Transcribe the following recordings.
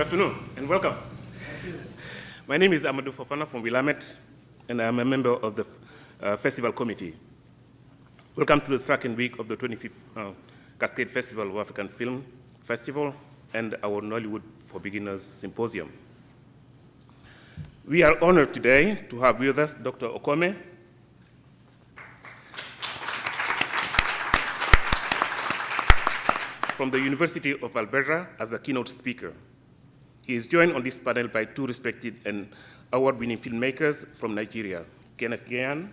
afternoon and welcome. My name is Amadou Fofana from Willamette, and I'm a member of the festival committee. Welcome to the second week of the 25th Cascade Festival of African Film Festival and our Nollywood for Beginners Symposium. We are honored today to have with us Dr. Okome, from the University of Alberta as a keynote speaker. He is joined on this panel by two respected and award-winning filmmakers from Nigeria, Kenneth Gyan,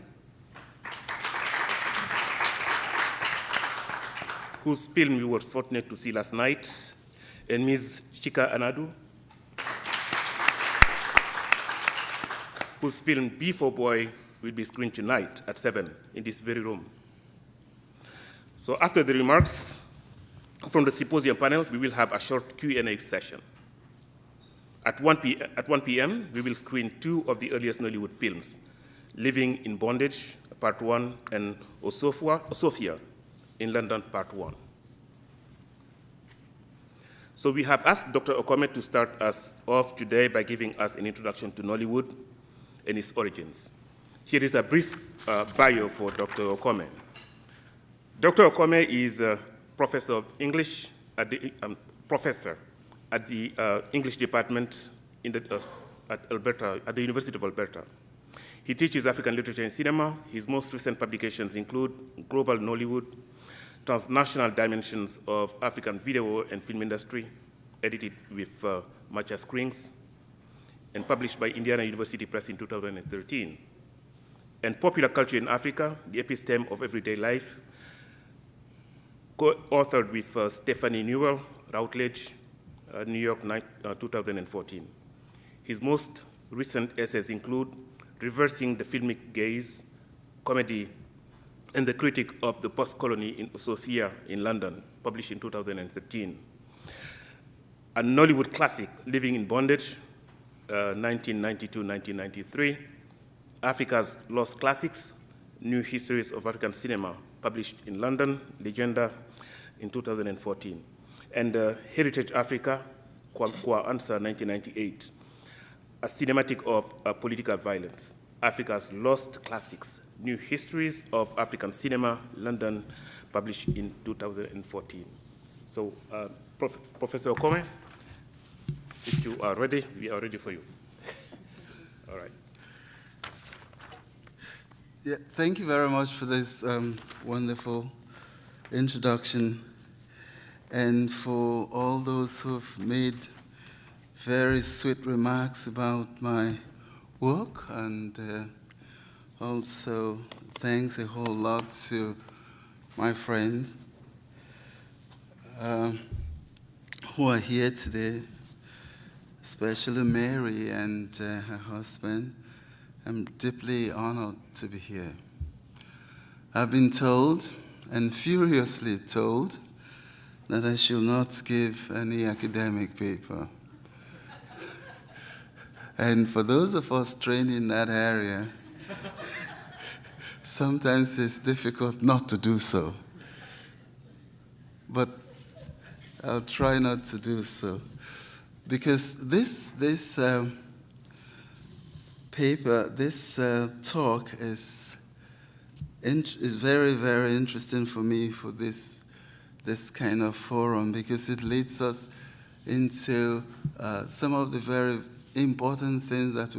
whose film we were fortunate to see last night, and Ms. Chika Anadu, whose film B4 Boy will be screened tonight at 7 in this very room. So after the remarks from the symposium panel, we will have a short Q&A session. At 1 p.m., we will screen two of the earliest Nollywood films, Living in Bondage, Part 1, and Osofia in London, Part 1. So we have asked Dr. Okome to start us off today by giving us an introduction to Nollywood and its origins. Here is a brief bio for Dr. Okome. Dr. Okome is a professor of English at the English department at the University of Alberta. He teaches African literature and cinema. His most recent publications include Global Nollywood, Transnational Dimensions of African Video and Film Industry, edited with Macha Springs, and published by Indiana University Press in 2013. And Popular Culture in Africa, the Episteme of Everyday Life, co-authored with Stephanie Newell, Routledge, New York, 2014. His most recent essays include Reversing the Filmic Gaze, Comedy, and the Critic of the Post-Colony in Osofia in London, published in 2013. A Nollywood classic, Living in Bondage, 1992-1993. Africa's Lost Classics, New Histories of African Cinema, published in London, Legenda, in 2014. And Heritage Africa, Kwa Answer, 1998, a cinematic of political violence, Africa's Lost Classics, New Histories of African Cinema, London, published in 2014. So, Professor Okome, if you are ready, we are ready for you. All right. Yeah, thank you very much for this wonderful introduction, and for all those who've made very sweet remarks about my work, and also thanks a whole lot to my friends who are here today, especially Mary and her husband. I'm deeply honored to be here. I've been told, and furiously told, that I should not give any academic paper. And for those of us trained in that area, sometimes it's difficult not to do so. But I'll try not to do so. Because this paper, this talk is very, very interesting for me for this kind of forum, because it leads us into some of the very important things that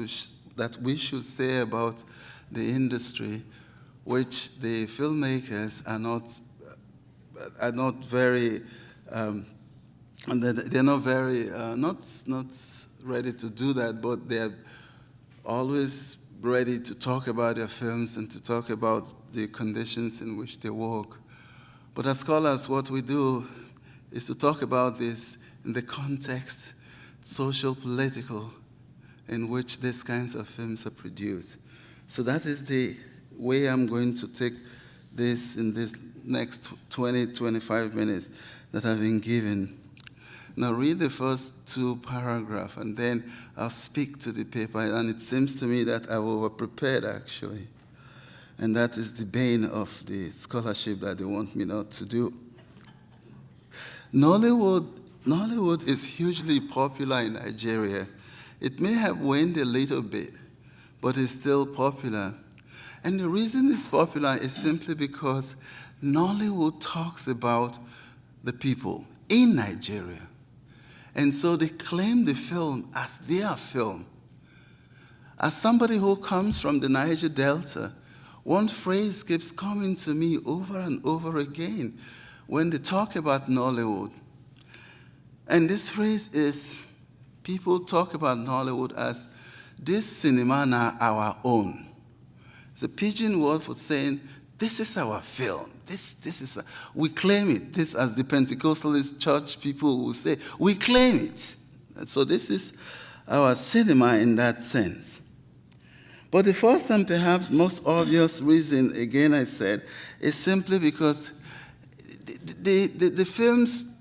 we should say about the industry, which the filmmakers are not very they're not very not ready to do that, but they're always ready to talk about their films and to talk about the conditions in which they work. But as scholars, what we do is to talk about this in the context, social, political, in which these kinds of films are produced. So that is the way I'm going to take this in this next 20, 25 minutes that I've been given. Now read the first two paragraphs, and then I'll speak to the paper, and it seems to me that I've over-prepared, actually. And that is the bane of the scholarship that they want me not to do. Nollywood Nollywood is hugely popular in Nigeria. It may have waned a little bit, but it's still popular. And the reason it's popular is simply because Nollywood talks about the people in Nigeria. And so they claim the film as their film. As somebody who comes from the Niger Delta, one phrase keeps coming to me over and over again when they talk about Nollywood. And this phrase is, people talk about Nollywood as, this cinema now our own. It's a pidgin word for saying, this is our film. We claim it. This, as the Pentecostalist church people will say, we claim it. And so this is our cinema in that sense. But the first and perhaps most obvious reason, again I said, is simply because the films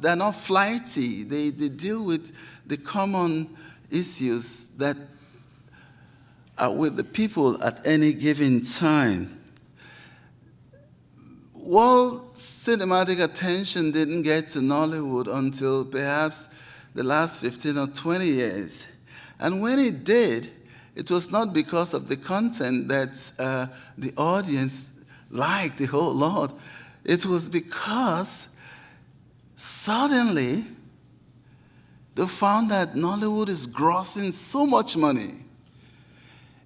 they're not flighty. They deal with the common issues that are with the people at any given time. World cinematic attention didn't get to Nollywood until perhaps the last 15 or 20 years. And when it did, it was not because of the content that the audience liked the whole lot. It was because suddenly they found that Nollywood is grossing so much money.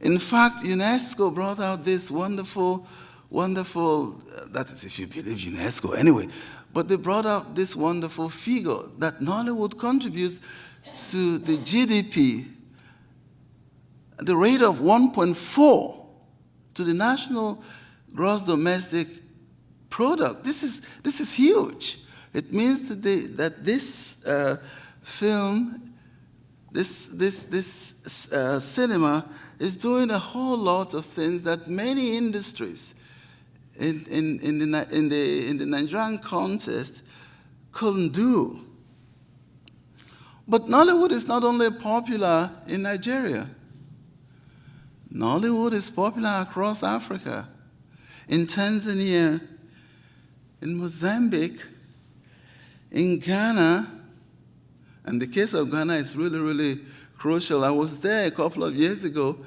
In fact, UNESCO brought out this wonderful, that is if you believe UNESCO anyway, but they brought out this wonderful figure that Nollywood contributes to the GDP at the rate of 1.4 to the national gross domestic product. This is huge. It means that this film, this cinema is doing a whole lot of things that many industries in the Nigerian context couldn't do. But Nollywood is not only popular in Nigeria. Nollywood is popular across Africa, in Tanzania, in Mozambique, in Ghana. And the case of Ghana is really, really crucial. I was there a couple of years ago,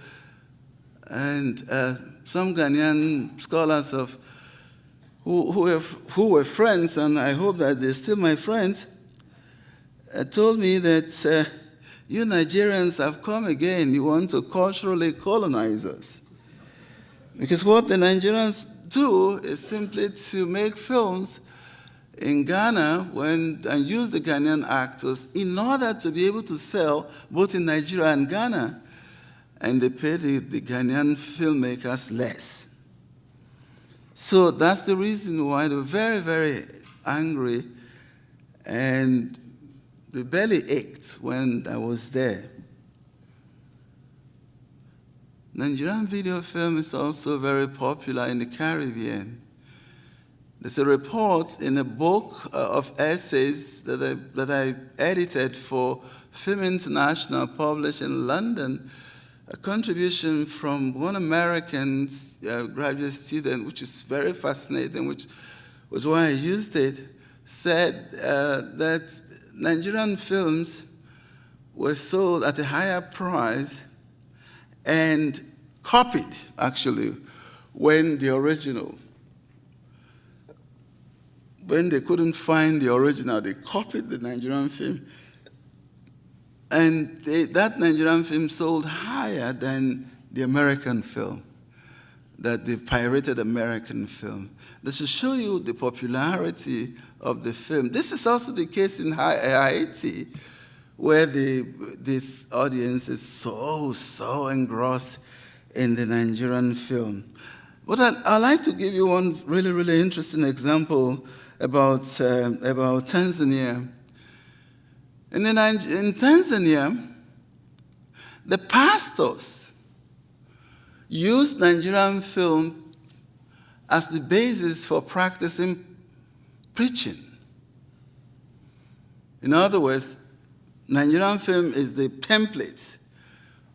and some Ghanaian scholars who were friends, and I hope that they're still my friends, told me that you Nigerians have come again. You want to culturally colonize us. Because what the Nigerians do is simply to make films in Ghana and use the Ghanaian actors in order to be able to sell both in Nigeria and Ghana. And they pay the Ghanaian filmmakers less. So that's the reason why they were very, very angry, and the belly ached when I was there. Nigerian video film is also very popular in the Caribbean. There's a report in a book of essays that I edited for Film International, published in London, a contribution from one American graduate student, which is very fascinating, which was why I used it, said that Nigerian films were sold at a higher price and copied, actually, when the original. When they couldn't find the original, they copied the Nigerian film. And that Nigerian film sold higher than the American film, that the pirated American film. This should show you the popularity of the film. This is also the case in Haiti, where this audience is so engrossed in the Nigerian film. But I'd like to give you one really, really interesting example about Tanzania. In Tanzania, the pastors used Nigerian film as the basis for practicing preaching. In other words, Nigerian film is the template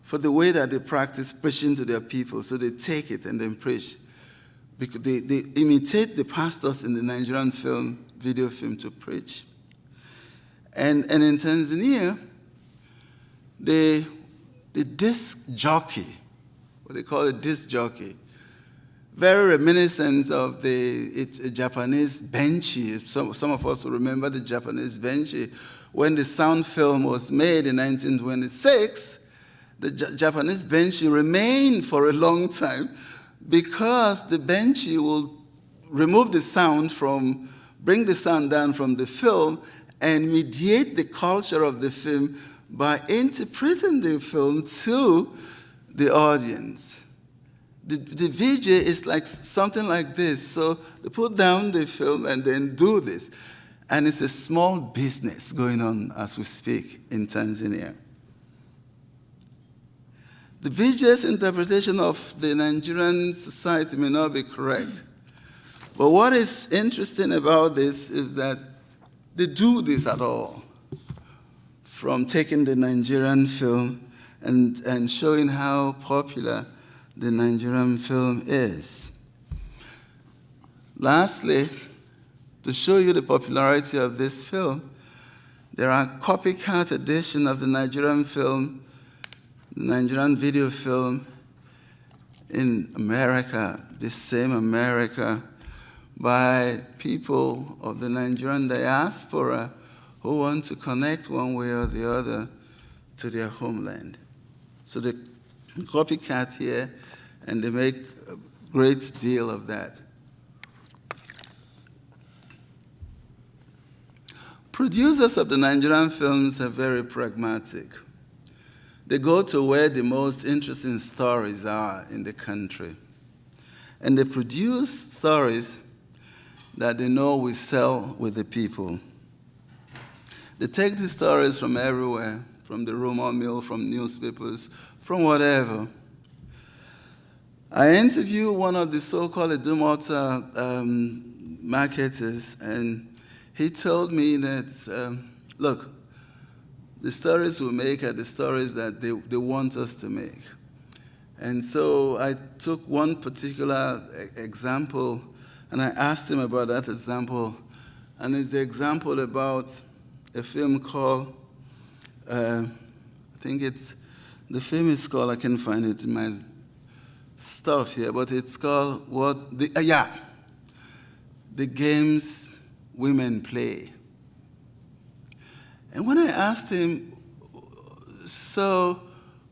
for the way that they practice preaching to their people. So they take it and then preach. Because they imitate the pastors in the Nigerian film, video film, to preach. And in Tanzania, the disc jockey, what they call a disc jockey, very reminiscent of it's a Japanese benchy. Some of us will remember the Japanese benchy. When the sound film was made in 1926, the Japanese benchy remained for a long time because the benchy will remove the sound bring the sound down from the film and mediate the culture of the film by interpreting the film to the audience. The VJ is like something like this. So they put down the film and then do this. And it's a small business going on as we speak in Tanzania. The VJ's interpretation of the Nigerian society may not be correct. But what is interesting about this is that they do this at all. From taking the Nigerian film and showing how popular the Nigerian film is. Lastly, to show you the popularity of this film, there are copycat editions of the Nigerian film, the Nigerian video film in America, the same America, by people of the Nigerian diaspora who want to connect one way or the other to their homeland. So they copycat here, and they make a great deal of that. Producers of the Nigerian films are very pragmatic. They go to where the most interesting stories are in the country. And they produce stories that they know will sell with the people. They take the stories from everywhere, from the rumor mill, from newspapers, from whatever. I interviewed one of the so-called Idumota marketers, and he told me that, look, the stories we make are the stories that they want us to make. And so I took one particular example, and I asked him about that example, and it's the example about a film called, I think the film is called, I can find it in my stuff here, but it's called The Games Women Play. And when I asked him, so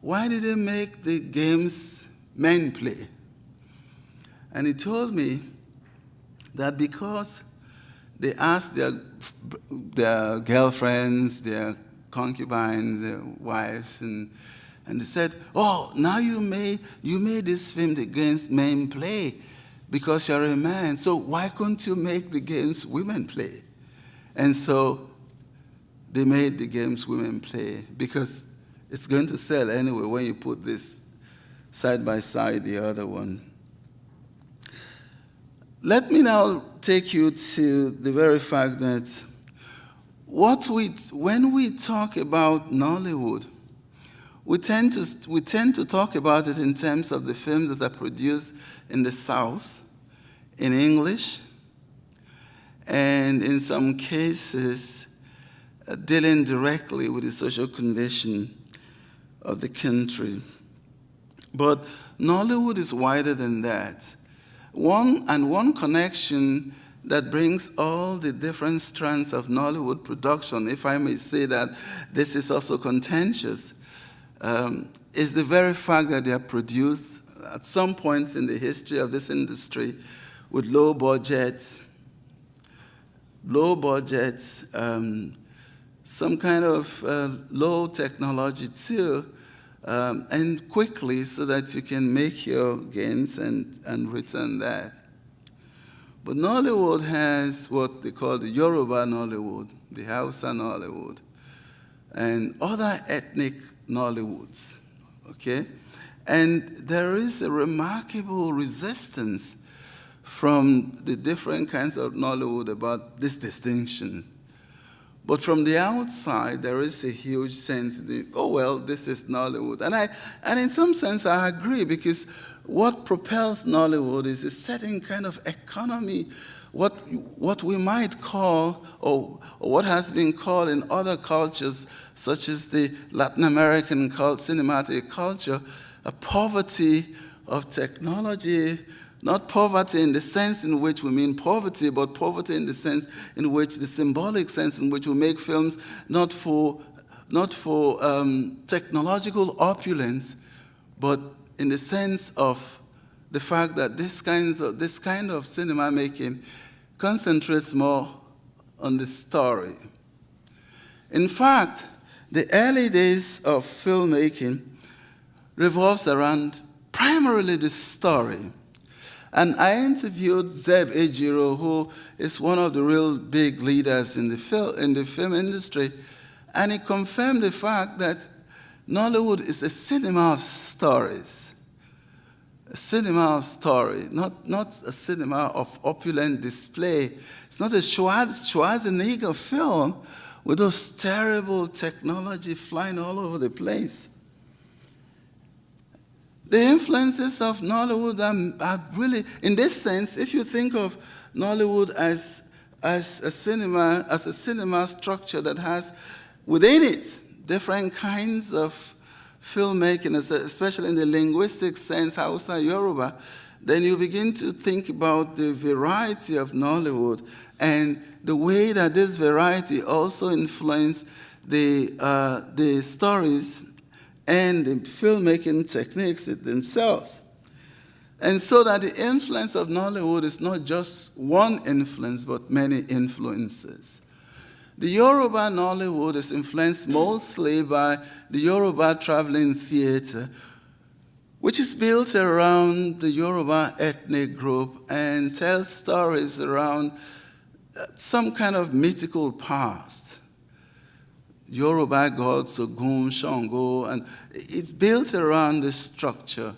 why did they make the games men play? And he told me that because they asked their girlfriends, their concubines, their wives, and they said, oh, now you made this film, The Games Men Play, because you're a man, so why couldn't you make the games women play? And so they made the games women play, because it's going to sell anyway when you put this side by side, the other one. Let me now take you to the very fact that when we talk about Nollywood, we tend to talk about it in terms of the films that are produced in the South, in English, and in some cases dealing directly with the social condition of the country. But Nollywood is wider than that. One connection that brings all the different strands of Nollywood production, if I may say that this is also contentious, is the very fact that they are produced at some point in the history of this industry with low budget, some kind of low technology too, and quickly so that you can make your gains and return that. But Nollywood has what they call the Yoruba Nollywood, the Hausa Nollywood, and other ethnic Nollywoods, okay? And there is a remarkable resistance from the different kinds of Nollywood about this distinction. But from the outside, there is a huge sense that, oh, well, this is Nollywood. And in some sense, I agree, because what propels Nollywood is a certain kind of economy what we might call, or what has been called in other cultures, such as the Latin American cinematic culture, a poverty of technology. Not poverty in the sense in which we mean poverty, but poverty in the sense in which, the symbolic sense in which we make films not for technological opulence, but in the sense of the fact that this kind of cinema making concentrates more on the story. In fact, the early days of filmmaking revolves around primarily the story. And I interviewed Zeb Ejiro, who is one of the real big leaders in the film industry, and he confirmed the fact that Nollywood is a cinema of stories. A cinema of story, not a cinema of opulent display. It's not a Schwarzenegger film with those terrible technology flying all over the place. The influences of Nollywood are really, in this sense, if you think of Nollywood as a cinema structure that has within it different kinds of filmmaking, especially in the linguistic sense, Hausa, Yoruba, then you begin to think about the variety of Nollywood and the way that this variety also influenced the stories and the filmmaking techniques themselves. And so that the influence of Nollywood is not just one influence, but many influences. The Yoruba Nollywood is influenced mostly by the Yoruba traveling theater, which is built around the Yoruba ethnic group and tells stories around some kind of mythical past. Yoruba gods, Ogun, Shango, and it's built around this structure.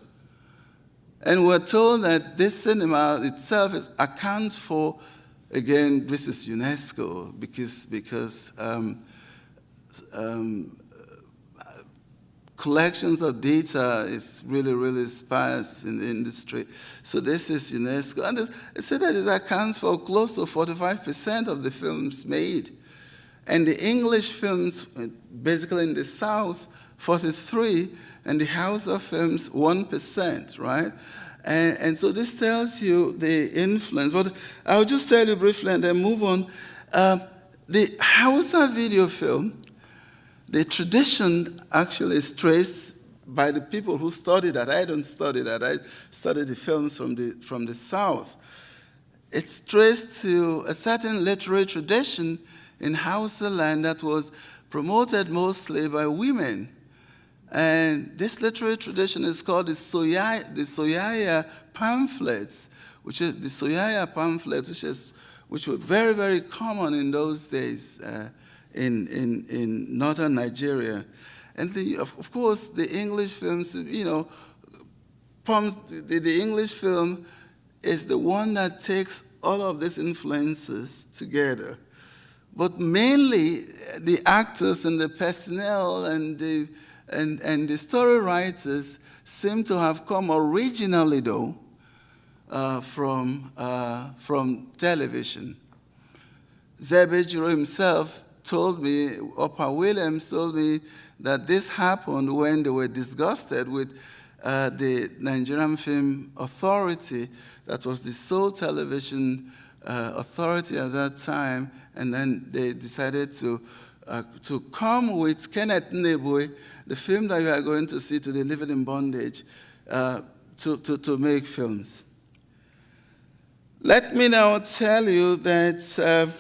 And we're told that this cinema itself accounts for, again, this is UNESCO, because collections of data is really, really sparse in the industry. So this is UNESCO. And it said that it accounts for close to 45% of the films made. And the English films, basically in the South, 43%, and the Hausa films, 1%, right? And so this tells you the influence. But I'll just tell you briefly and then move on. The Hausa video film, the tradition actually is traced by the people who study that. I don't study that. I study the films from the South. It's traced to a certain literary tradition in Hausa land that was promoted mostly by women. And this literary tradition is called the Soyaya pamphlets, which were very, very common in those days in northern Nigeria. And of course, the English films, the English film is the one that takes all of these influences together. But mainly, the actors and the personnel and the story writers seem to have come originally, though, from television. Zeb Ejiro himself told me, Opa Williams told me, that this happened when they were disgusted with the Nigerian Film Authority, that was the sole television authority at that time, and then they decided to come with Kenneth Nebwe, the film that you are going to see today, Living in Bondage, to make films. Let me now tell you that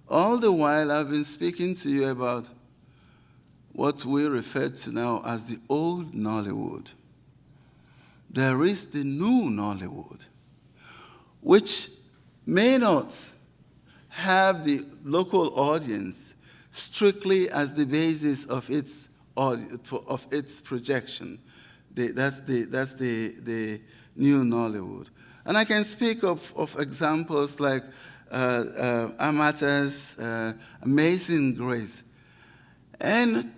all the while I've been speaking to you about what we refer to now as the old Nollywood. There is the new Nollywood, which may not have the local audience strictly as the basis of its projection. That's the new Nollywood. And I can speak of examples like Amata's Amazing Grace. And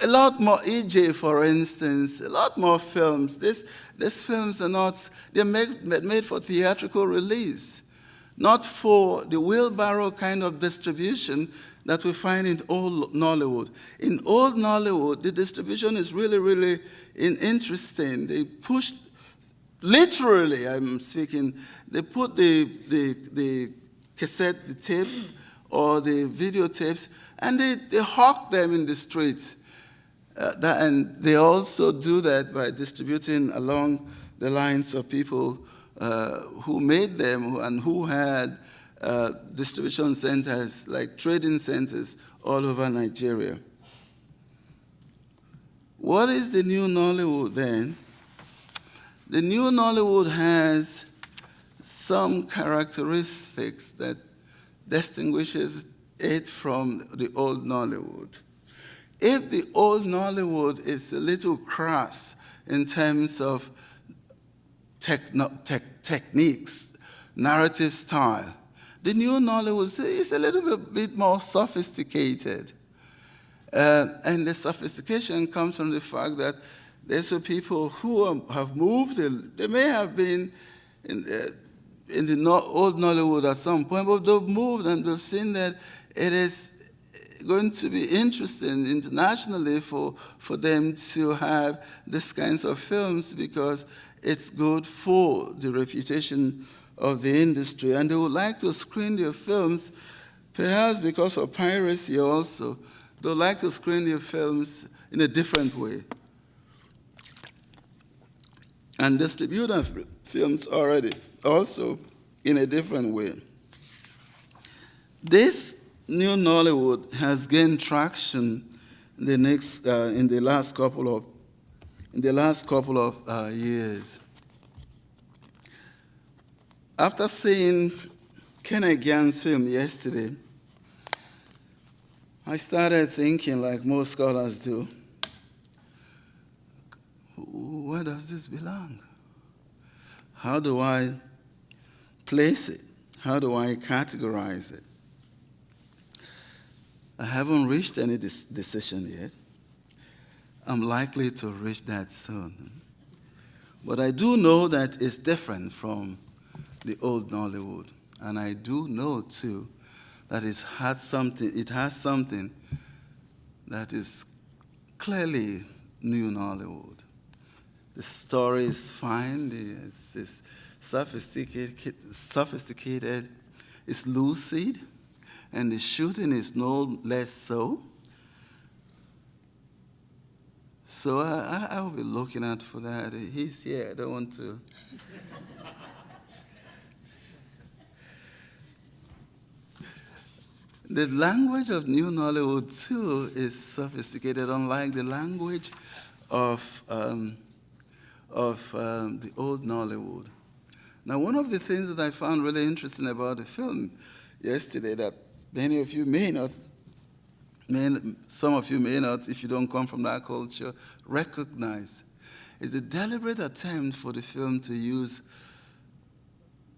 a lot more, EJ, for instance, a lot more films. These films are not, they're made for theatrical release, not for the wheelbarrow kind of distribution that we find in old Nollywood. In old Nollywood, the distribution is really, really interesting. They pushed, literally, I'm speaking, they put the cassette, the tapes, or the videotapes, and they hawk them in the streets. And they also do that by distributing along the lines of people who made them and who had distribution centers, like trading centers all over Nigeria. What is the new Nollywood then? The new Nollywood has some characteristics that distinguishes it from the old Nollywood. If the old Nollywood is a little crass in terms of techniques, narrative style, the new Nollywood is a little bit more sophisticated. And the sophistication comes from the fact that there's people who have moved. They may have been in the old Nollywood at some point, but they've moved and they've seen that it is going to be interesting internationally for them to have these kinds of films because it's good for the reputation of the industry. And they would like to screen their films, perhaps because of piracy also. They would like to screen their films in a different way and distribute their films already also in a different way. This new Nollywood has gained traction in the last couple of years. After seeing Kenneth Gyan's film yesterday, I started thinking, like most scholars do, where does this belong? How do I place it? How do I categorize it? I haven't reached any decision yet. I'm likely to reach that soon. But I do know that it's different from the old Nollywood. And I do know, too, that it has something that is clearly new Nollywood. The story is fine, it's sophisticated, it's lucid, and the shooting is no less so. So I will be looking out for that. He's here, I don't want to. The language of New Nollywood, too, is sophisticated, unlike the language of the old Nollywood. Now, one of the things that I found really interesting about the film yesterday that many of you may not, some of you may not, if you don't come from that culture, recognize, is a deliberate attempt for the film to use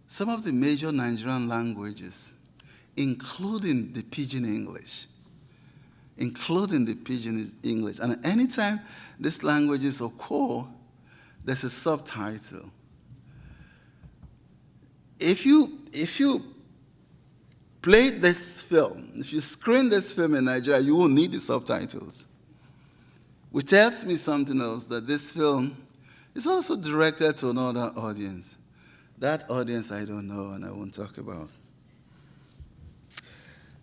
some of the major Nigerian languages, including the Pidgin English. And anytime these languages occur, there's a subtitle. If you play this film, if you screen this film in Nigeria, you won't need the subtitles. Which tells me something else, that this film is also directed to another audience. That audience I don't know and I won't talk about.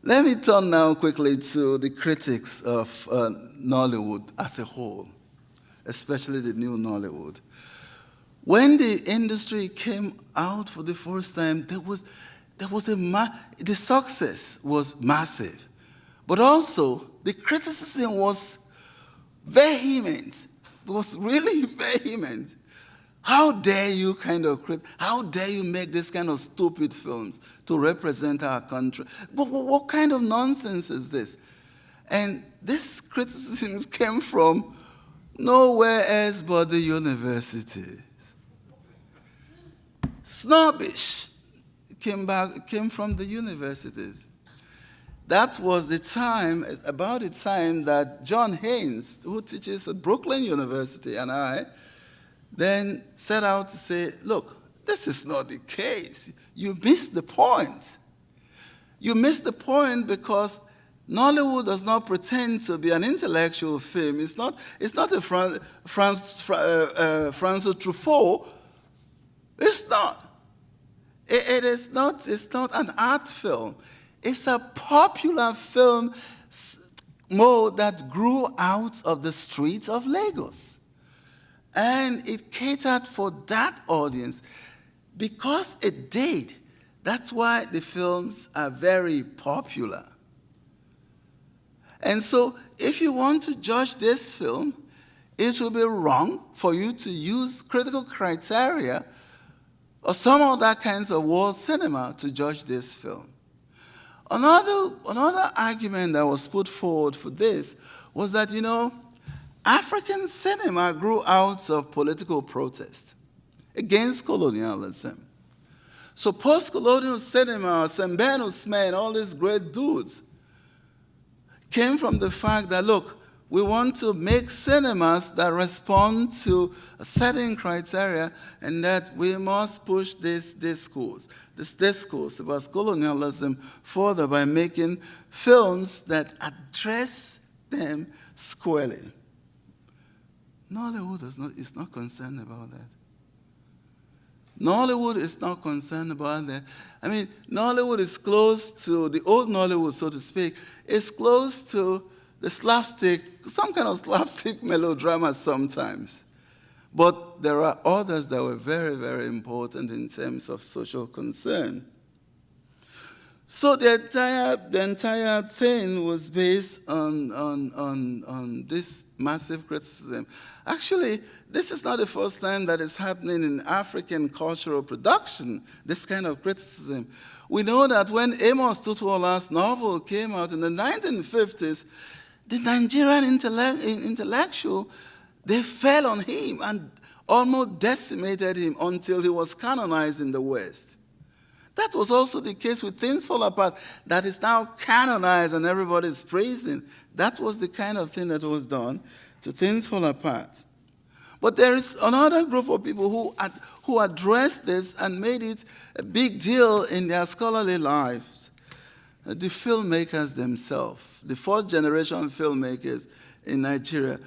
Let me turn now quickly to the critics of Nollywood as a whole, especially the new Nollywood. When the industry came out for the first time, the success was massive, but also the criticism was vehement. It was really vehement. How dare you how dare you make this kind of stupid films to represent our country? But what kind of nonsense is this? And this criticism came from nowhere else but the universities. Snobbish came from the universities. that was the time, about the time that John Haynes, who teaches at Brooklyn University, and I, then set out to say, look, this is not the case. You missed the point. You missed the point because Nollywood does not pretend to be an intellectual film. It's not a Francois Truffaut. It's not. It's not an art film. It's a popular film mode that grew out of the streets of Lagos. And it catered for that audience. Because it did, that's why the films are very popular. And so if you want to judge this film, it will be wrong for you to use critical criteria or some other kinds of world cinema to judge this film. Another argument that was put forward for this was that, African cinema grew out of political protest against colonialism. So post-colonial cinema, Sembeno Smen, all these great dudes, came from the fact that, look, we want to make cinemas that respond to a certain criteria, and that we must push this discourse about colonialism further by making films that address them squarely. Nollywood is not concerned about that. Nollywood is not concerned about that. I mean, Nollywood is close to the old Nollywood, so to speak. It's close to the slapstick, some kind of slapstick melodrama sometimes. But there are others that were very, very important in terms of social concern. So the entire thing was based on this massive criticism. Actually, this is not the first time that is happening in African cultural production, this kind of criticism. We know that when Amos Tutuola's novel came out in the 1950s, the Nigerian intellectual, they fell on him and almost decimated him until he was canonized in the West. That was also the case with Things Fall Apart, that is now canonized and everybody's praising. That was the kind of thing that was done to Things Fall Apart. But there is another group of people who addressed this and made it a big deal in their scholarly lives. The filmmakers themselves, the first generation filmmakers in Nigeria.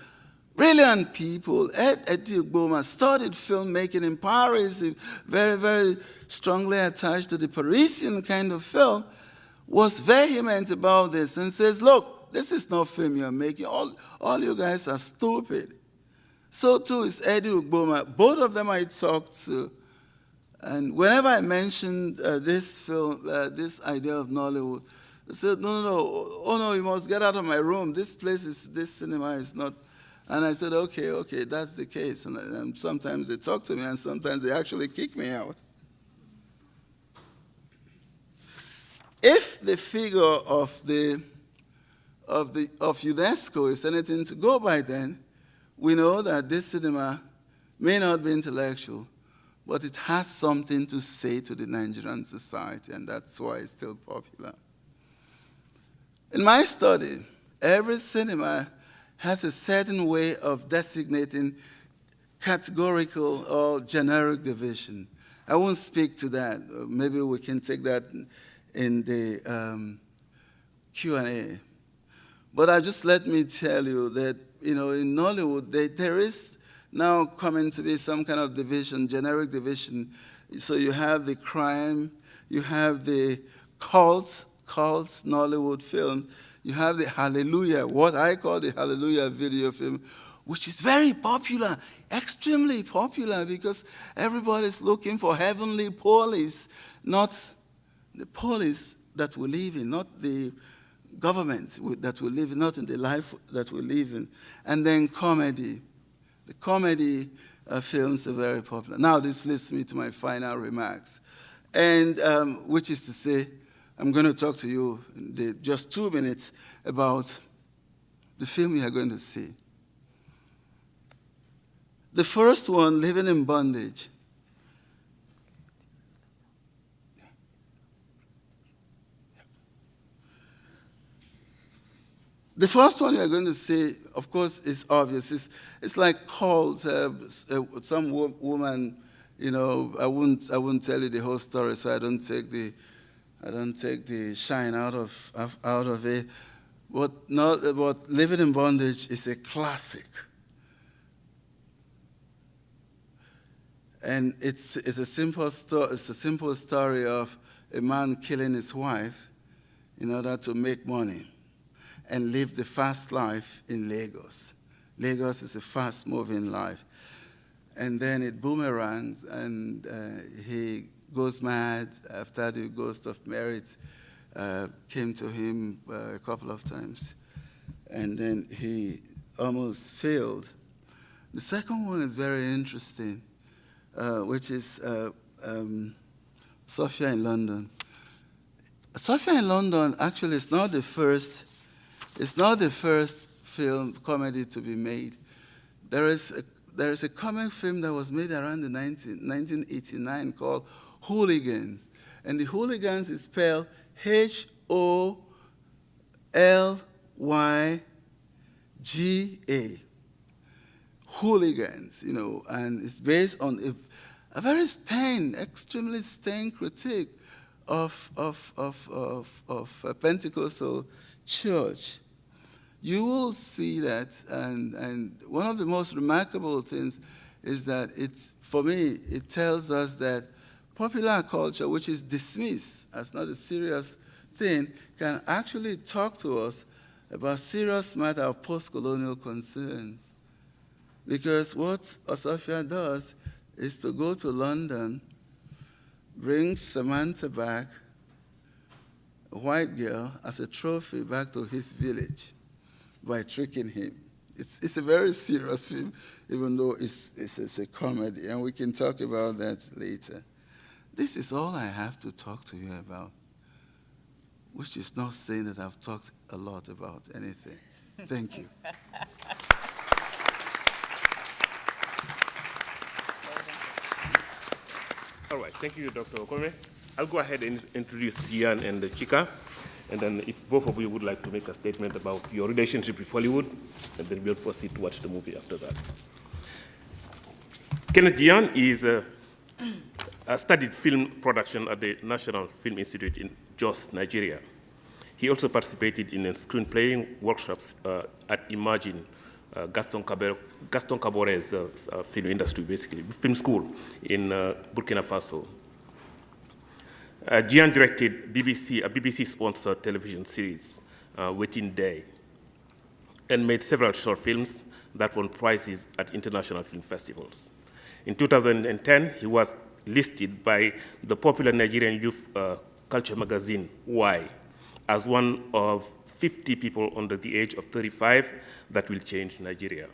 Brilliant people. Eti Ugboma studied filmmaking in Paris, very, very strongly attached to the Parisian kind of film, was vehement about this and says, look, this is not film you're making. All you guys are stupid. So too is Eddie Ugboma. Both of them I talked to. And whenever I mentioned this film, this idea of Nollywood, they said, no, oh no, you must get out of my room. This cinema is not. And I said, okay, that's the case. And sometimes they talk to me, and sometimes they actually kick me out. If the figure of UNESCO is anything to go by, then we know that this cinema may not be intellectual, but it has something to say to the Nigerian society, and that's why it's still popular. In my study, every cinema has a certain way of designating categorical or generic division. I won't speak to that. Maybe we can take that in the Q&A. But just let me tell you that, in Nollywood, there is now coming to be some kind of division, generic division. So you have the crime, you have the cult Nollywood films, you have the Hallelujah, what I call the Hallelujah video film, which is very popular, extremely popular, because everybody's looking for heavenly police, not the police that we live in, not the government that we live in, not in the life that we live in. And then comedy. The comedy films are very popular. Now this leads me to my final remarks, and which is to say, I'm going to talk to you in just 2 minutes about the film you are going to see. The first one, Living in Bondage. The first one you're going to see, of course, is obvious. It's like called some woman. You know, I wouldn't tell you the whole story, so I don't take the shine out of it. But Living in Bondage is a classic, and it's a simple story. It's a simple story of a man killing his wife in order to make money and live the fast life in Lagos. Lagos is a fast-moving life. And then it boomerangs, and he goes mad after the ghost of Merit came to him a couple of times. And then he almost failed. The second one is very interesting, which is Sophia in London. Sophia in London actually is not the first. It's not the first film comedy to be made. There is a comic film that was made around 1989 called Hooligans, and the Hooligans is spelled Hollyga. Hooligans, you know, and it's based on a very extremely stern critique of a Pentecostal church. You will see that, and one of the most remarkable things is that for me, it tells us that popular culture, which is dismissed as not a serious thing, can actually talk to us about serious matter of post-colonial concerns. Because what Asafia does is to go to London, bring Samantha back, a white girl, as a trophy back to his village by tricking him. It's a very serious film, even though it's a comedy, and we can talk about that later. This is all I have to talk to you about, which is not saying that I've talked a lot about anything. Thank you. All right, thank you, Dr. Okome. I'll go ahead and introduce Gian and Chika, and then if both of you would like to make a statement about your relationship with Hollywood, and then we'll proceed to watch the movie after that. Kenneth Gian studied film production at the National Film Institute in Jos, Nigeria. He also participated in screenplaying workshops at Imagine, Gaston Caboret's film industry, basically, film school in Burkina Faso. Gian directed a BBC-sponsored television series, Waiting Day, and made several short films that won prizes at international film festivals. In 2010, he was listed by the popular Nigerian youth culture magazine, Y, as one of 50 people under the age of 35 that will change Nigeria.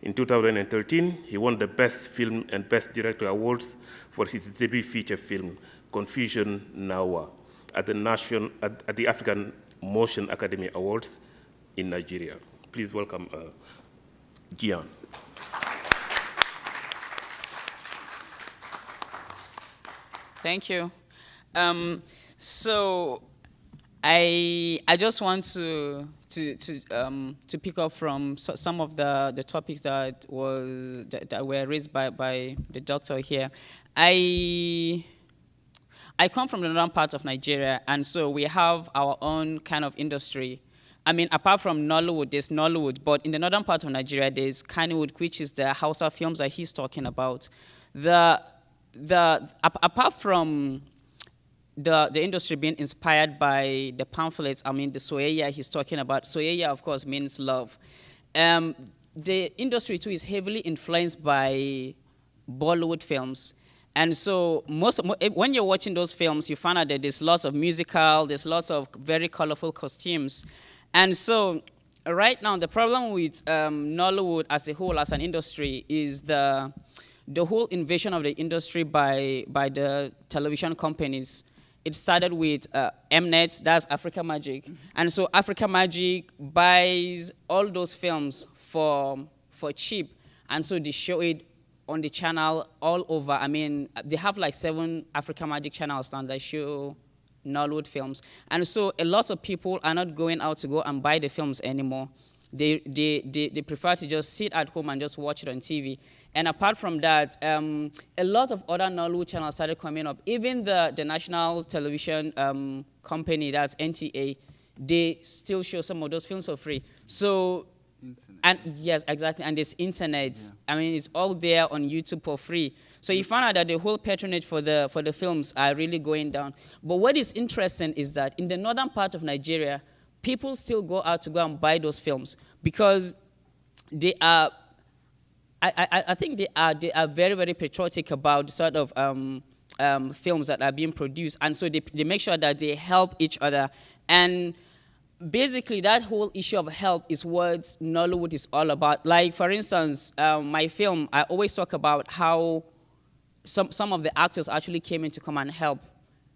In 2013, he won the Best Film and Best Director awards for his debut feature film, Confusion Nawa, at the African Motion Academy Awards in Nigeria. Please welcome Gian. Thank you. So I just want to pick up from some of the topics that were raised by the doctor here. I come from the northern part of Nigeria, and so we have our own kind of industry. I mean, apart from Nollywood, there's Nollywood, but in the northern part of Nigeria, there's Kannywood, which is the Hausa films that he's talking about. Apart from the industry being inspired by the pamphlets, I mean, the soyayya he's talking about. Soyayya, of course, means love. The industry, too, is heavily influenced by Bollywood films. And so when you're watching those films, you find out that there's lots of there's lots of very colorful costumes. And so right now, the problem with Nollywood as a whole, as an industry, is the whole invasion of the industry by the television companies. It started with Mnet, that's Africa Magic. And so Africa Magic buys all those films for cheap. And so they show it on the channel all over. I mean, they have like 7 Africa Magic channels now that show Nollywood films. And so a lot of people are not going out to go and buy the films anymore. They prefer to just sit at home and just watch it on TV. And apart from that, a lot of other Nollywood channels started coming up. Even the national television company, that's NTA, they still show some of those films for free. So, and yes, exactly, and there's internet. Yeah. I mean, it's all there on YouTube for free. So you find out that the whole patronage for the films are really going down. But what is interesting is that in the northern part of Nigeria, people still go out to go and buy those films because they are, I think they are very, very patriotic about the sort of films that are being produced. And so they make sure that they help each other. And basically, that whole issue of help is what Nollywood is all about. Like, for instance, my film, I always talk about how some of the actors actually came in to come and help.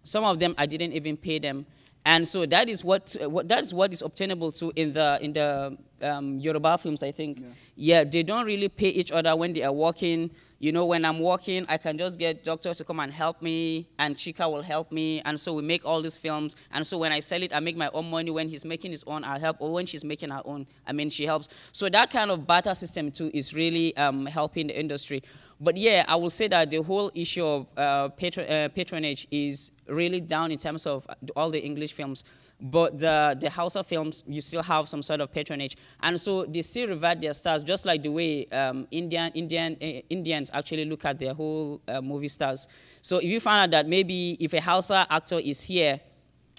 Some of them, I didn't even pay them. And so that is what is obtainable too in the Yoruba films, I think. Yeah, they don't really pay each other when they are working. You know, when I'm working, I can just get doctors to come and help me, and Chika will help me, and so we make all these films. And so when I sell it, I make my own money. When he's making his own, I'll help, or when she's making her own, I mean, she helps. So that kind of barter system too is really helping the industry. But yeah, I will say that the whole issue of patronage is really down in terms of all the English films. But the Hausa films, you still have some sort of patronage. And so they still revert their stars, just like the way Indians actually look at their whole movie stars. So if you find out that maybe if a Hausa actor is here,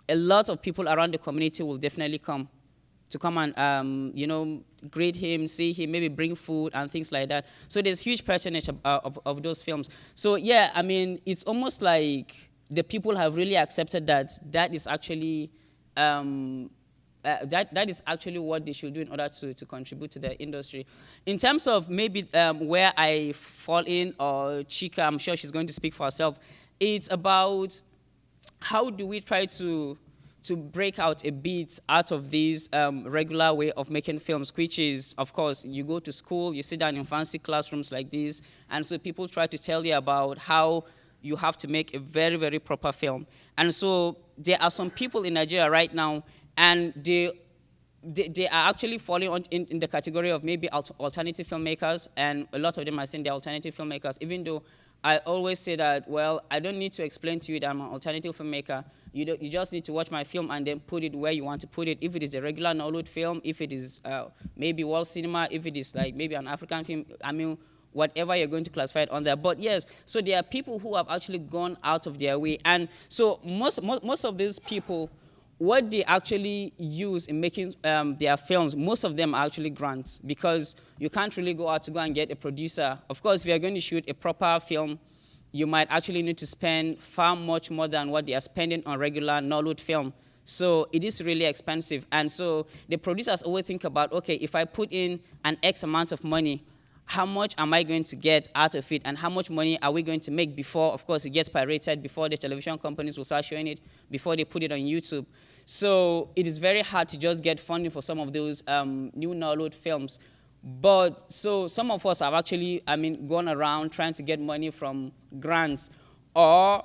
a lot of people around the community will definitely come and, you know, greet him, see him, maybe bring food and things like that. So there's huge patronage of those films. So yeah, I mean, it's almost like the people have really accepted that is actually that is actually what they should do in order to contribute to the industry. In terms of maybe where I fall in, or Chika, I'm sure she's going to speak for herself, it's about how do we try to break out a bit out of this regular way of making films, which is, of course, you go to school, you sit down in fancy classrooms like this, and so people try to tell you about how you have to make a very, very proper film. And so there are some people in Nigeria right now, and they are actually falling in the category of maybe alternative filmmakers, and a lot of them are saying they're alternative filmmakers, even though I always say that, well, I don't need to explain to you that I'm an alternative filmmaker. You just need to watch my film and then put it where you want to put it. If it is a regular Nollywood film, if it is maybe world cinema, if it is like maybe an African film, I mean, whatever you're going to classify it on there. But yes, so there are people who have actually gone out of their way. And so most of these people, what they actually use in making their films, most of them are actually grants, because you can't really go out to go and get a producer. Of course, if you're going to shoot a proper film, you might actually need to spend far much more than what they are spending on regular Nollywood film. So it is really expensive. And so the producers always think about, okay, if I put in an X amount of money, how much am I going to get out of it, and how much money are we going to make before, of course, it gets pirated, before the television companies will start showing it, before they put it on YouTube. So it is very hard to just get funding for some of those new Nollywood films. But so some of us have actually, I mean, gone around trying to get money from grants. Or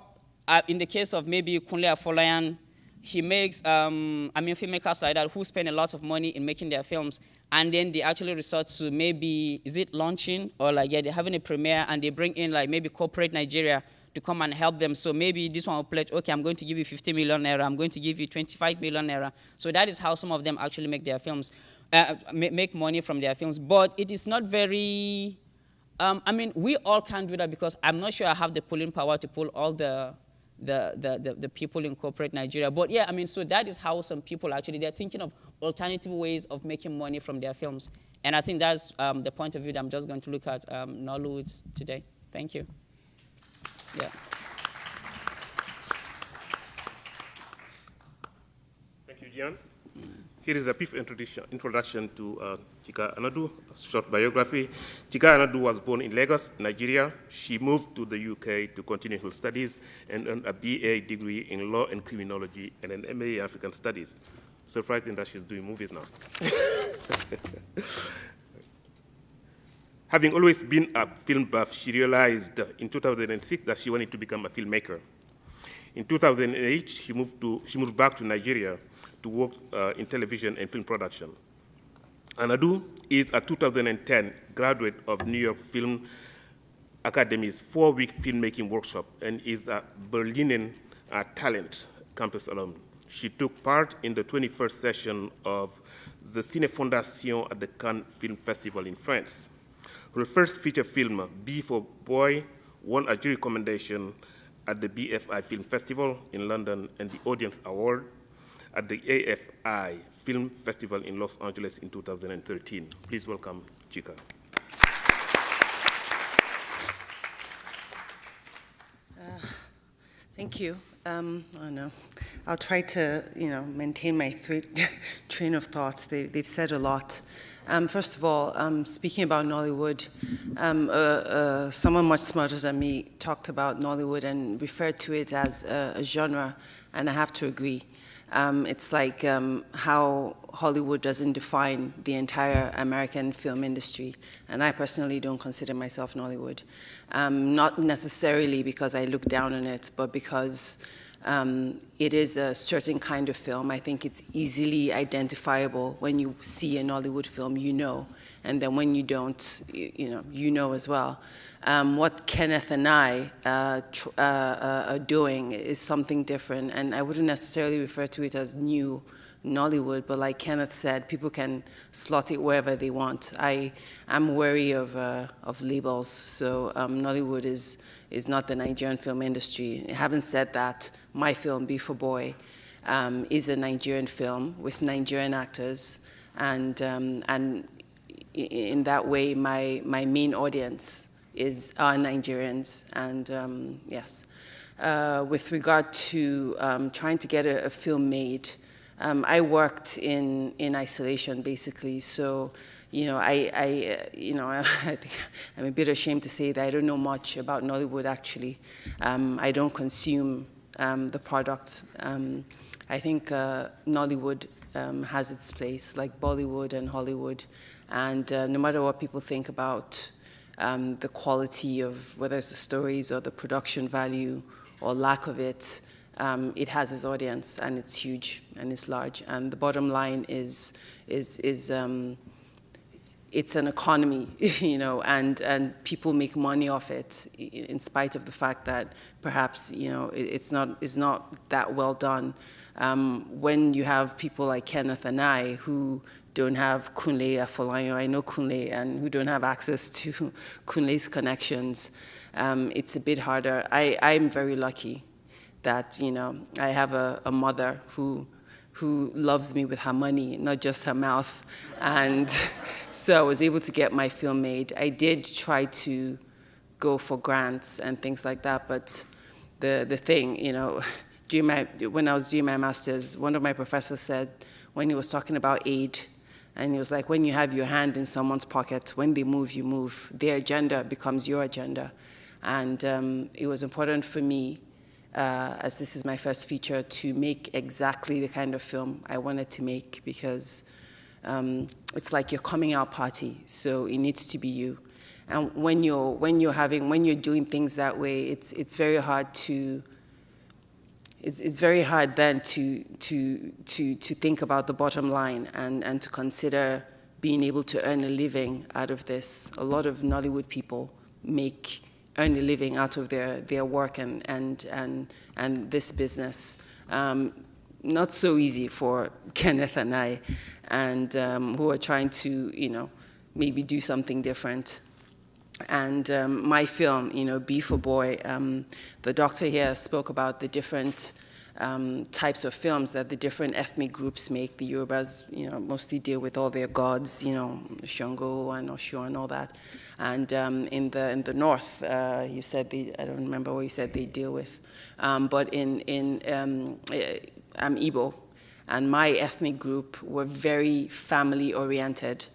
in the case of maybe Kunle Afolayan, he makes, I mean, filmmakers like that who spend a lot of money in making their films, and then they actually resort to maybe, is it launching? Or like, yeah, they're having a premiere, and they bring in like maybe corporate Nigeria to come and help them. So maybe this one will pledge, okay, I'm going to give you 50 million naira, I'm going to give you 25 million naira. So that is how some of them actually make their films, make money from their films. But it is not very, I mean, we all can't do that, because I'm not sure I have the pulling power to pull all the people in corporate Nigeria. But yeah, I mean, so that is how some people actually, they're thinking of alternative ways of making money from their films. And I think that's the point of view that I'm just going to look at Nollywood today. Thank you. Yeah. Thank you, Gian. Here is a brief introduction to Chika Anadu, a short biography. Chika Anadu was born in Lagos, Nigeria. She moved to the UK to continue her studies and earned a BA degree in law and criminology and an MA in African studies. Surprising that she's doing movies now. Having always been a film buff, she realized in 2006 that she wanted to become a filmmaker. In 2008, she moved back to Nigeria to work in television and film production. Anadu is a 2010 graduate of New York Film Academy's 4-week filmmaking workshop and is a Berlin talent campus alum. She took part in the 21st session of the Cine Fondation at the Cannes Film Festival in France. Her first feature film, B for Boy, won a jury commendation at the BFI Film Festival in London and the Audience Award at the AFI Film Festival in Los Angeles in 2013. Please welcome Chika. Thank you. Oh no, I'll try to, maintain my train of thought. They've said a lot. First of all, speaking about Nollywood, someone much smarter than me talked about Nollywood and referred to it as a genre, and I have to agree. It's like how Hollywood doesn't define the entire American film industry, and I personally don't consider myself Nollywood. Not necessarily because I look down on it, but because it is a certain kind of film. I think it's easily identifiable. When you see a Nollywood film, you know, and then when you don't, you know as well. What Kenneth and I are doing is something different, and I wouldn't necessarily refer to it as new Nollywood, but like Kenneth said, people can slot it wherever they want. I'm wary of labels, so Nollywood is not the Nigerian film industry. Having said that, my film, B for Boy, is a Nigerian film with Nigerian actors, and in that way, my main audience are Nigerians, and yes. With regard to trying to get a film made, I worked in isolation basically. So, I think I'm a bit ashamed to say that I don't know much about Nollywood actually. I don't consume the product. I think Nollywood has its place, like Bollywood and Hollywood, and no matter what people think about the quality of whether it's the stories or the production value or lack of it, it has its audience, and it's huge and it's large. And the bottom line is it's an economy, and people make money off it, in spite of the fact that perhaps it's not that well done. When you have people like Kenneth and I who don't have Kunle Afolayan, I know Kunle, and who don't have access to Kunle's connections, it's a bit harder. I'm very lucky that I have a mother who loves me with her money, not just her mouth, and so I was able to get my film made. I did try to go for grants and things like that, but the thing, when I was doing my master's, one of my professors said, when he was talking about aid, and he was like, when you have your hand in someone's pocket, when they move, you move. Their agenda becomes your agenda. And it was important for me, as this is my first feature, to make exactly the kind of film I wanted to make, because it's like your coming out party, so it needs to be you. And when you're doing things that way, it's very hard to. It's very hard then to think about the bottom line and to consider being able to earn a living out of this. A lot of Nollywood people earn a living out of their work and this business. Not so easy for Kenneth and I, and who are trying to maybe do something different. And my film, B for Boy, the doctor here spoke about the different types of films that the different ethnic groups make. The Yorubas, mostly deal with all their gods, Shango and Osho and all that. And in the north, you said I don't remember what you said they deal with. But I'm Igbo, and my ethnic group were very family-oriented.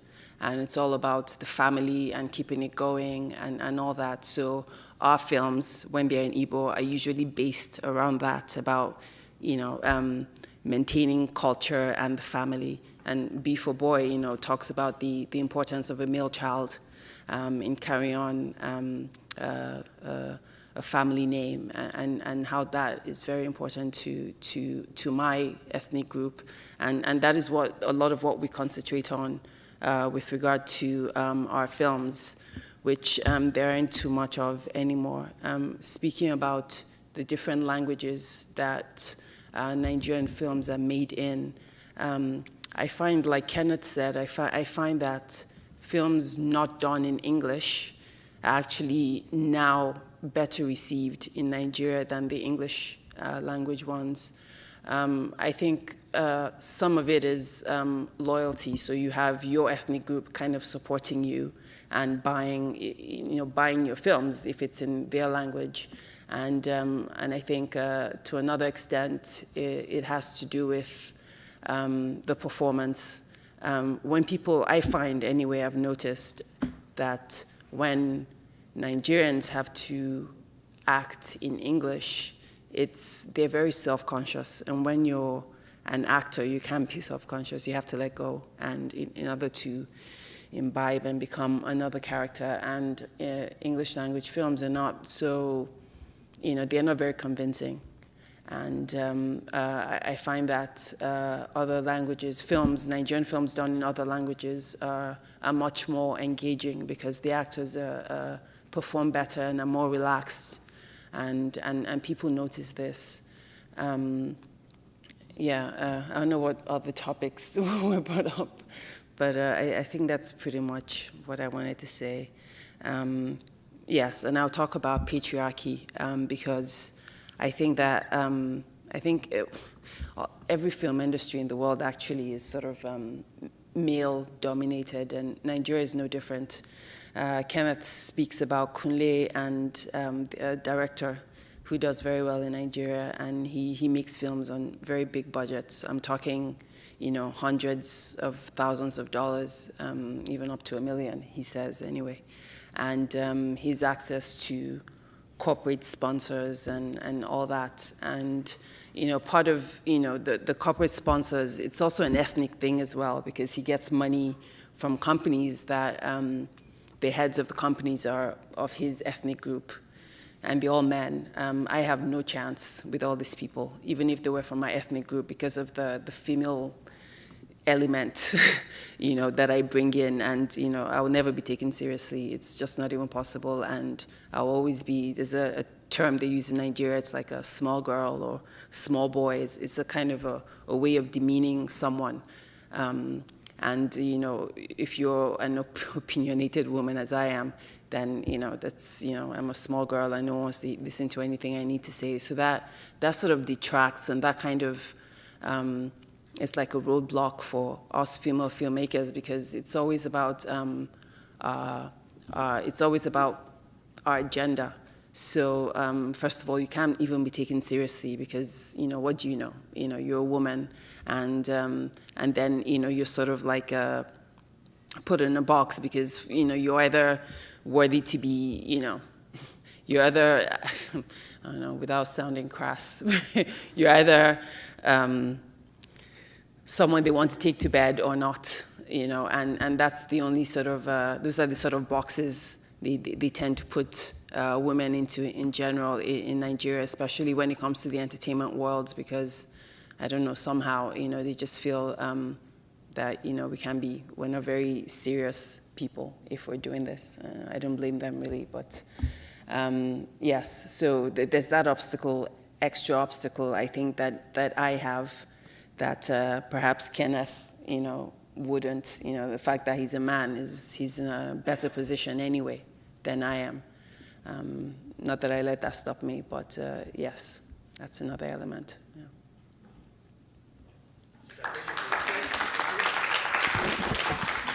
And it's all about the family and keeping it going and all that. So our films, when they're in Igbo, are usually based around that, about, maintaining culture and the family. And B for Boy, talks about the importance of a male child in carrying on a family name, and how that is very important to my ethnic group, and that is what a lot of what we concentrate on with regard to our films, which there aren't too much of anymore. Speaking about the different languages that Nigerian films are made in, I find, like Kenneth said, I find that films not done in English are actually now better received in Nigeria than the English language ones. I think some of it is loyalty. So you have your ethnic group kind of supporting you and buying your films if it's in their language. And I think to another extent, it has to do with the performance. When people, I find anyway, I've noticed that when Nigerians have to act in English, they're very self-conscious. And when you're an actor, you can't be self-conscious. You have to let go, and in order to imbibe and become another character. And English language films are not so, they're not very convincing. And I find that other languages, Nigerian films done in other languages are much more engaging because the actors perform better and are more relaxed, and people notice this. I don't know what other topics were brought up, but I think that's pretty much what I wanted to say. Yes, and I'll talk about patriarchy because I think that every film industry in the world actually is sort of male-dominated, and Nigeria is no different. Kenneth speaks about Kunle, and a director who does very well in Nigeria, and he makes films on very big budgets. I'm talking, hundreds of thousands of dollars, even up to $1 million, he says anyway. And his access to corporate sponsors and all that. And, part of, the corporate sponsors, it's also an ethnic thing as well, because he gets money from companies that the heads of the companies are of his ethnic group, and they're all men. I have no chance with all these people, even if they were from my ethnic group, because of the female element, that I bring in, and, I will never be taken seriously. It's just not even possible, and I'll always be, there's a term they use in Nigeria, it's like a small girl or small boy. It's a kind of a way of demeaning someone. And, if you're an opinionated woman, as I am, then, that's, I'm a small girl, and no one wants to listen to anything I need to say. So that sort of detracts, and that kind of, it's like a roadblock for us female filmmakers, because it's always about our agenda. So first of all, you can't even be taken seriously because what do you know? You're a woman, and then you're sort of like put in a box because you're either worthy to be you're either I don't know, without sounding crass, you're either someone they want to take to bed or not, and that's the only sort of, those are the sort of boxes they tend to put women into in general in Nigeria, especially when it comes to the entertainment world, because, I don't know, somehow, they just feel that, we're not very serious people if we're doing this. I don't blame them really, but yes, so there's that obstacle, extra obstacle, I think that I have, that perhaps Kenneth, wouldn't. The fact that he's a man he's in a better position anyway than I am. Not that I let that stop me, but yes, that's another element. Yeah.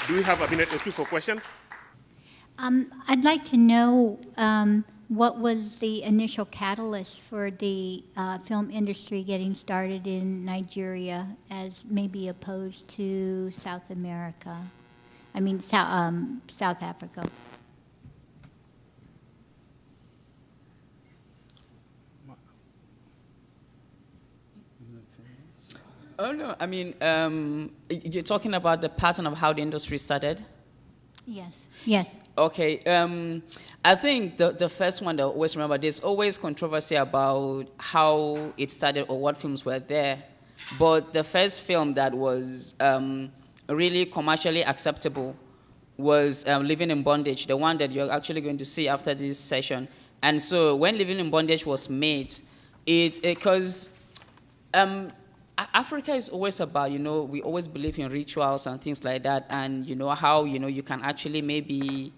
Do we have a minute or two for questions? I'd like to know what was the initial catalyst for the film industry getting started in Nigeria as maybe opposed to South America? I mean, South Africa. Oh, no, I mean, you're talking about the pattern of how the industry started? Yes. Yes. Okay, I think the first one that I always remember, there's always controversy about how it started or what films were there. But the first film that was really commercially acceptable was Living in Bondage, the one that you're actually going to see after this session. And so when Living in Bondage was made, because Africa is always about, we always believe in rituals and things like that, and how, you can actually maybe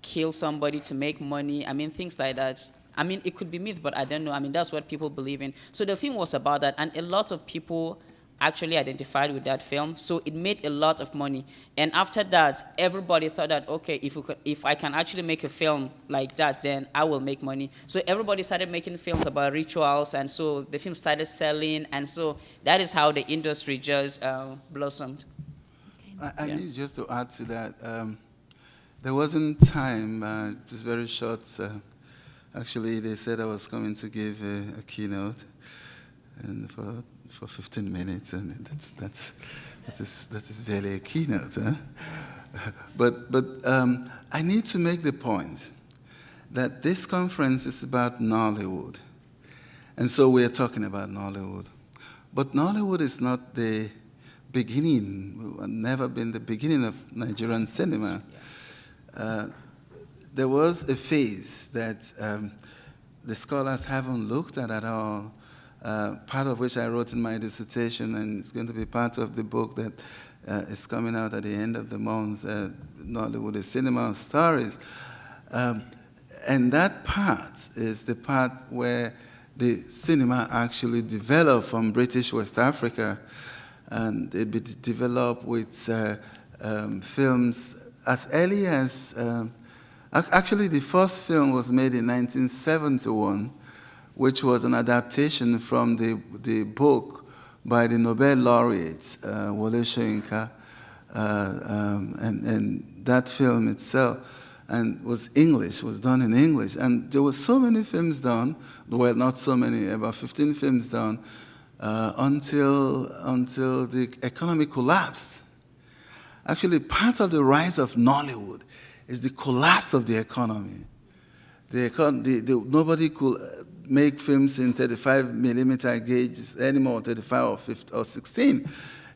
kill somebody to make money. I mean, things like that. I mean, it could be myth, but I don't know. I mean, that's what people believe in. So the film was about that, and a lot of people actually identified with that film. So it made a lot of money. And after that, everybody thought that, okay, if I can actually make a film like that, then I will make money. So everybody started making films about rituals, and so the film started selling, and so that is how the industry just blossomed. I need just to add to that. There wasn't time, just very short. Actually, they said I was coming to give a keynote, and for 15 minutes, and that is barely a keynote. Huh? But I need to make the point that this conference is about Nollywood, and so we are talking about Nollywood. But Nollywood is not the beginning, never been the beginning of Nigerian cinema. There was a phase that the scholars haven't looked at all, part of which I wrote in my dissertation, and it's going to be part of the book that is coming out at the end of the month, Nollywood, a Cinema of Stories. And that part is the part where the cinema actually developed from British West Africa, and it developed with films as early as, actually the first film was made in 1971, which was an adaptation from the book by the Nobel laureate, Wole Soyinka, and that film itself was done in English. And there were so many films done, well, not so many, about 15 films done, until the economy collapsed. Actually, part of the rise of Nollywood is the collapse of the economy. Nobody could make films in 35 millimeter gauges anymore, 35 or 50 or 16.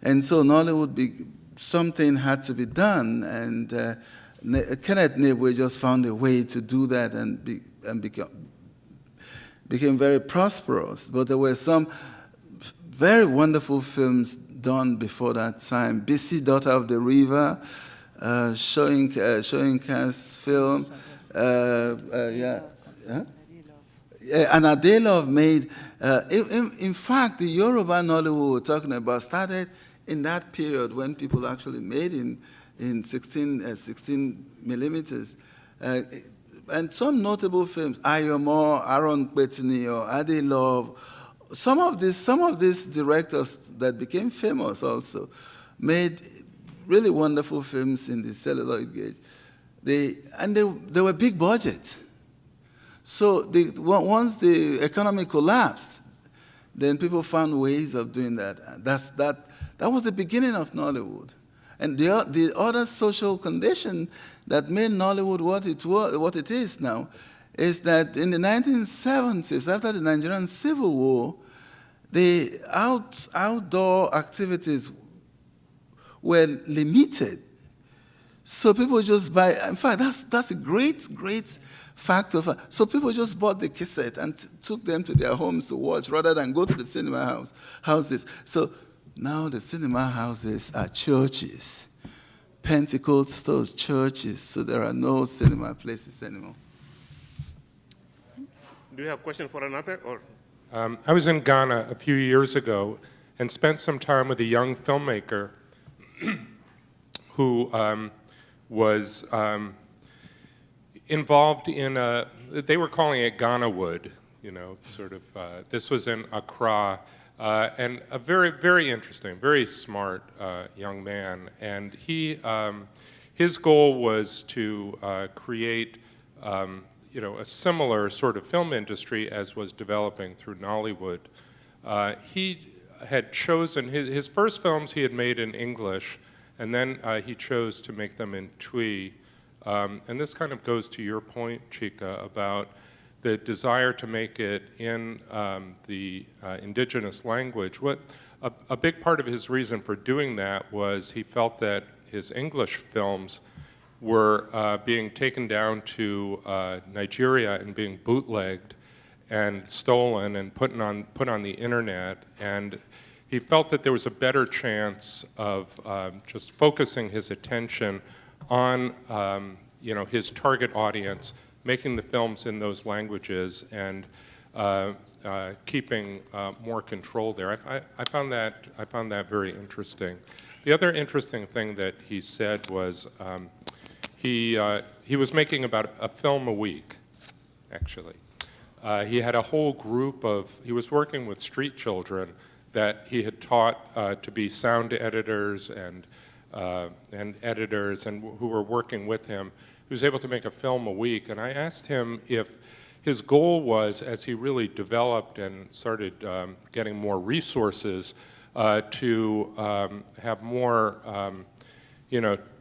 And so Nollywood, something had to be done, and Kenneth Nibwe just found a way to do that and became very prosperous. But there were some very wonderful films done before that time. Bisi, Daughter of the River, Soyinka's film. And Adelov made, in fact, the Yoruba Nollywood we're talking about started in that period when people actually made in 16 millimeters. And some notable films, Ayomo, Aaron Petini, or Adelov, some of these directors that became famous also made really wonderful films in the celluloid gauge. They were big budget. So once the economy collapsed, then people found ways of doing that. That was the beginning of Nollywood. And the other social condition that made Nollywood what it is now is that in the 1970s, after the Nigerian Civil War, the outdoor activities were limited. So people just buy, in fact, that's a great factor. So people just bought the cassette and took them to their homes to watch rather than go to the cinema houses. So now the cinema houses are churches, Pentecostal churches, so there are no cinema places anymore. Do you have a question for another? Or? I was in Ghana a few years ago and spent some time with a young filmmaker who was involved in they were calling it Ghanawood, this was in Accra, and a very, very interesting, very smart young man. And his goal was to create a similar sort of film industry as was developing through Nollywood. He had chosen, his first films he had made in English, and then he chose to make them in Twi. And this kind of goes to your point, Chika, about the desire to make it in the indigenous language. A big part of his reason for doing that was he felt that his English films were being taken down to Nigeria and being bootlegged and stolen and put on the internet, and he felt that there was a better chance of just focusing his attention on his target audience, making the films in those languages, and keeping more control there. I found that very interesting. The other interesting thing that he said was he was making about a film a week, actually. He had a whole group he was working with street children that he had taught to be sound editors and editors and who were working with him. He was able to make a film a week, and I asked him if his goal was, as he really developed and started getting more resources, to have more,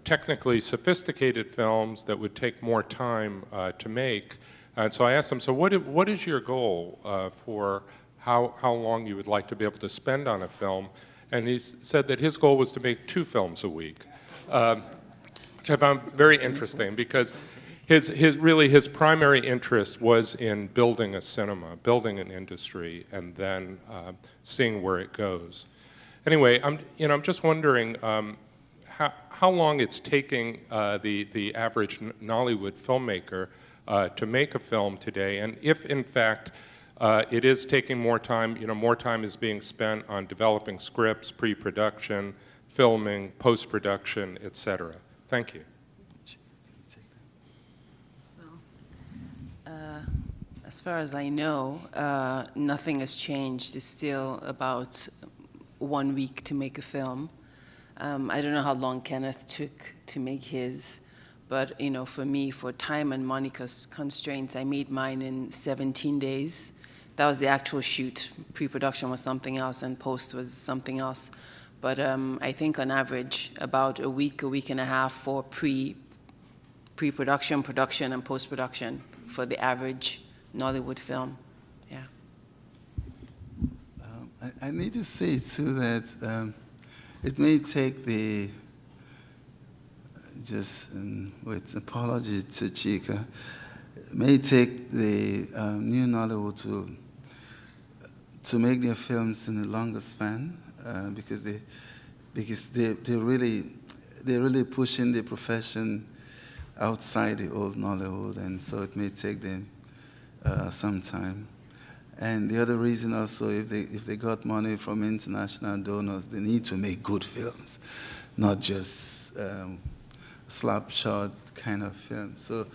technically sophisticated films that would take more time to make. And so I asked him, so what is your goal for how long you would like to be able to spend on a film? And he said that his goal was to make 2 films a week, which I found very interesting because his primary interest was in building a cinema, building an industry, and then seeing where it goes. Anyway, I'm just wondering how long it's taking the average Nollywood filmmaker to make a film today, and if in fact it is taking more time, more time is being spent on developing scripts, pre-production, filming, post-production, etc. Thank you. Well, as far as I know, nothing has changed. It's still about 1 week to make a film. I don't know how long Kenneth took to make his, but for me, for time and money constraints, I made mine in 17 days. That was the actual shoot. Pre-production was something else, and post was something else. But I think on average, about a week and a half for pre-production, production, and post-production for the average Nollywood film. Yeah. I need to say too that it may take with apology to Chika, it may take the new Nollywood to make their films in a longer span because they're really pushing the profession outside the old Nollywood, and so it may take them some time. And the other reason also, if they got money from international donors, they need to make good films, not just slap shot kind of film. So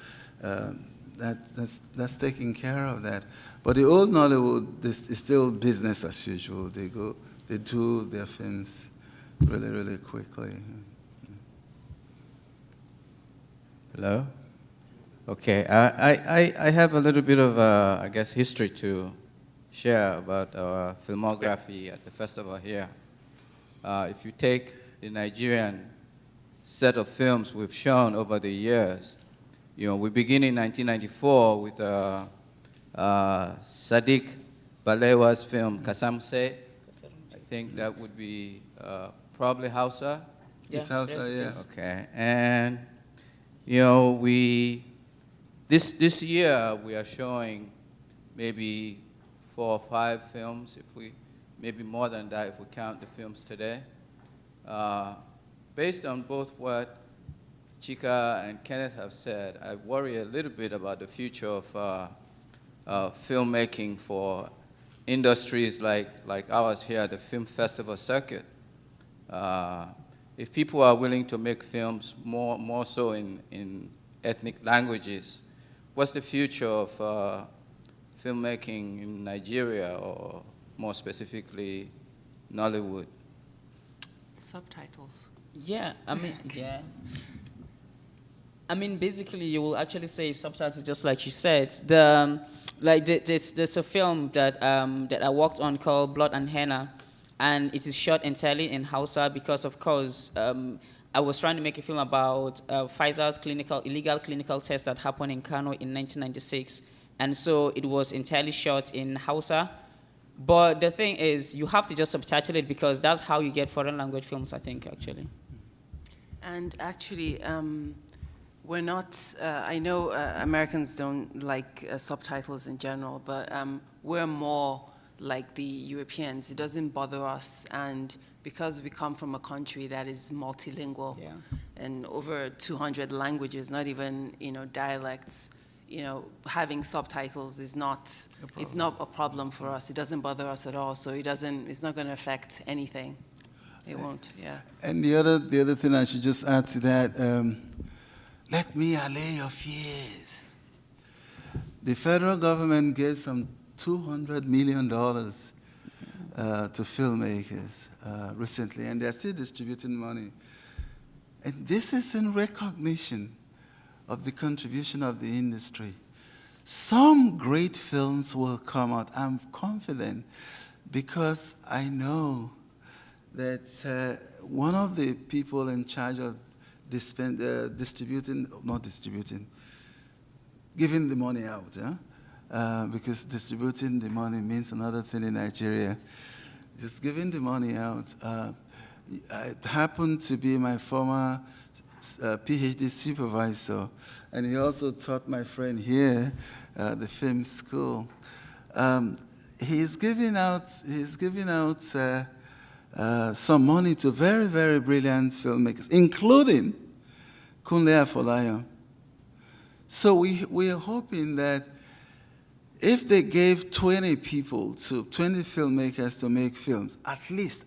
that's taking care of that. But the old Nollywood is still business as usual. They do their films really, really quickly. Hello? Okay, I have a little bit of, I guess, history to share about our filmography at the festival here. If you take the Nigerian set of films we've shown over the years, we begin in 1994 with Sadiq Balewa's film Kasamse. I think that would be probably Hausa. It's Hausa, yes. Okay, and this year we are showing maybe 4 or 5 films, maybe more than that if we count the films today. Based on both what Chika and Kenneth have said, I worry a little bit about the future of filmmaking for industries like ours here at the film festival circuit. If people are willing to make films more so in ethnic languages, what's the future of filmmaking in Nigeria, or more specifically, Nollywood? Subtitles. Yeah, I mean, basically, you will actually say subtitles, just like you said. There's a film that I worked on called Blood and Henna, and it is shot entirely in Hausa because, of course, I was trying to make a film about Pfizer's illegal clinical test that happened in Kano in 1996. And so it was entirely shot in Hausa. But the thing is, you have to just subtitle it because that's how you get foreign language films, I think, actually. And actually, we're not, I know Americans don't like subtitles in general, but we're more like the Europeans. It doesn't bother us. And because we come from a country that is multilingual and over 200 languages, not even, dialects, having subtitles is not, it's not a problem for us. It doesn't bother us at all. So it's not going to affect anything. It won't, yeah. And the other thing I should just add to that, let me allay your fears. The federal government gave some $200 million to filmmakers recently, and they're still distributing money. And this is in recognition of the contribution of the industry. Some great films will come out, I'm confident, because I know that one of the people in charge of giving the money out, because distributing the money means another thing in Nigeria. Just giving the money out. It happened to be my former PhD supervisor, and he also taught my friend here, the film school. He's giving out some money to very, very brilliant filmmakers, including Kunle Afolayan. So we are hoping that if they gave 20 filmmakers to make films, at least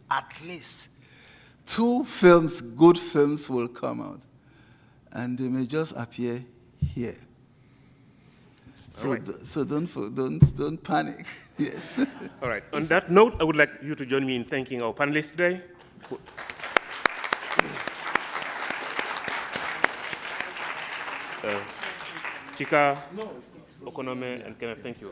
2 films, good films will come out. And they may just appear here. So, right. So don't panic yet. All right. On that note, I would like you to join me in thanking our panelists today. Chika, Okonome, and Kenneth, thank you.